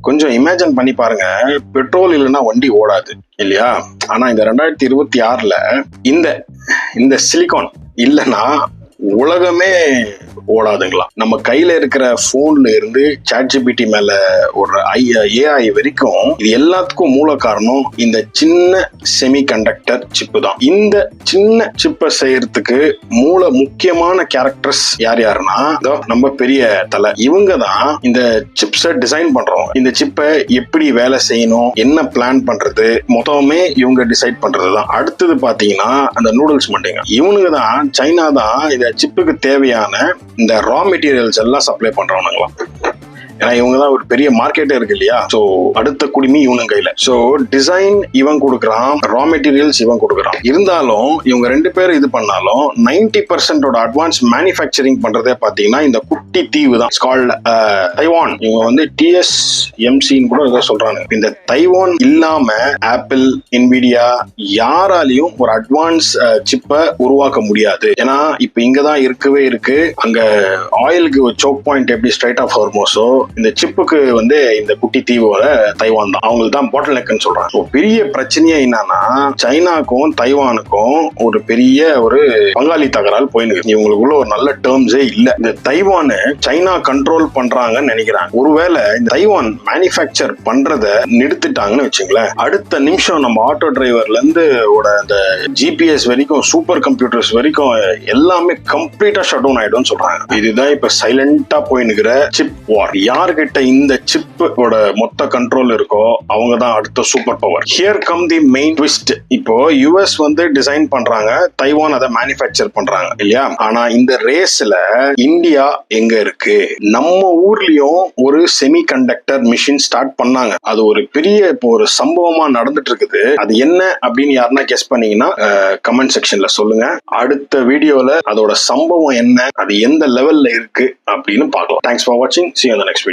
கொஞ்சம் இமேஜின் பண்ணி பாருங்க, பெட்ரோல் இல்லைன்னா வண்டி ஓடாது இல்லையா? ஆனா இந்த 2026ல இந்த சிலிகான் இல்லைன்னா உலகமே ஓடாதுங்களா. நம்ம கையில இருக்கிற போன்ல இருந்து ChatGPT மேல ஒரு AI வரைக்கும் இது எல்லாத்துக்கும் மூல காரணம் இந்த சின்ன செமிகண்டக்டர் சிப்பு தான். இந்த சின்ன சிப்பை செய்யறதுக்கு முக்கியமான கேரக்டர்ஸ் யாருன்னா நம்ம பெரிய தலை. இவங்க தான் இந்த சிப்ஸை டிசைன் பண்றோம். இந்த சிப்பை எப்படி வேலை செய்யணும், என்ன பிளான் பண்றது, மொத்தமே இவங்க டிசைட் பண்றதுதான். அடுத்தது பாத்தீங்கன்னா அந்த நூடுல்ஸ் மண்டிங்க, இவனுங்க தான், சைனா தான் இந்த சிப்புக்கு தேவையான இந்த ரா மெட்டீரியல்ஸ் எல்லாம் சப்ளை பண்றவனுங்களாம். ஏன்னா இவங்க தான் ஒரு பெரிய மார்க்கெட்டே இருக்கு இல்லையா? சோ அடுத்த குடிமி இவனுங்க கையில. சோ டிசைன் இவன் கொடுக்குறான், ரா மெட்டீரியல்ஸ் இவன் கொடுக்குறான். இருந்தாலும் இவங்க ரெண்டு பேரும் இது பண்ணாலும் 90% அட்வான்ஸ் மேனுஃபேக்சரிங் பண்றதே பாத்தீங்கன்னா இந்த குட்டி தீவு தான். தைவான். இவங்க வந்து TSMCன்னு கூட ஏதோ சொல்றாங்க. இந்த தைவான் இல்லாம ஆப்பிள், இன்விடியா யாராலையும் ஒரு அட்வான்ஸ் சிப்பை உருவாக்க முடியாது. ஏன்னா இப்ப இங்கதான் இருக்கு. அங்க ஆயிலுக்கு சோக் பாயிண்ட் எப்படி ஸ்ட்ரைட் ஆஃப் ஹார்மோஸோ, இந்த சிப்புக்கு வந்து இந்த குட்டி தீவோட தைவான் தான். அவங்களுக்கு தான் பாட்டில் நெக்னு சொல்றாங்க. பெரிய பிரச்சனையே என்னன்னா சைனாக்கும் தைவானுக்கும் ஒரு பெரிய ஒரு பங்காளி தகராறு போயிருக்கு. இவங்களுக்குள்ள ஒரு நல்ல டேர்ம்ஸே இல்ல. இந்த தைவானு சைனா கண்ட்ரோல் பண்றாங்கன்னு நினைக்கிறாங்க. ஒருவேளை இந்த தைவான் மேனுஃபேக்சர் பண்றத நிறுத்திட்டாங்கன்னு வச்சுங்களேன், அடுத்த நிமிஷம் நம்ம ஆட்டோ டிரைவர்ல இருந்து அந்த GPS வரைக்கும், சூப்பர் கம்ப்யூட்டர்ஸ் வரைக்கும் எல்லாமே கம்ப்ளீட்டா ஷட் டவுன் ஆயிடும் சொல்றாங்க. இதுதான் இப்ப சைலண்டா போயினுக்கிற சிப் வார். யார்கிட்ட இந்த சிப்போட மொத்த கண்ட்ரோல் இருக்கோ அவங்க தான் அடுத்த super power. Here come the main twist. இப்போ US வந்து டிசைன் பண்றாங்க, தைவான் அதை மேனுஃபேக்சர் பண்றாங்க இல்லையா? ஆனா இந்த ரேஸ்ல இந்தியா எங்க இருக்கு? நம்ம ஊர்லயும் ஒரு செமி கண்டக்டர் மிஷின் ஸ்டார்ட் பண்ணாங்க. அது ஒரு பெரிய இப்போ ஒரு சம்பவமா நடந்துட்டு இருக்குது. அது என்ன அப்படின்னு யாருன்னா கெஸ் பண்ணீங்கன்னா கமெண்ட் செக்ஷன்ல சொல்லுங்க. அடுத்த வீடியோல அதோட சம்பவம் என்ன, அது எந்த லெவல்ல இருக்கு அப்படின்னு பார்க்கலாம். தேங்க்ஸ் ஃபார் வாட்சிங். See you on the next video.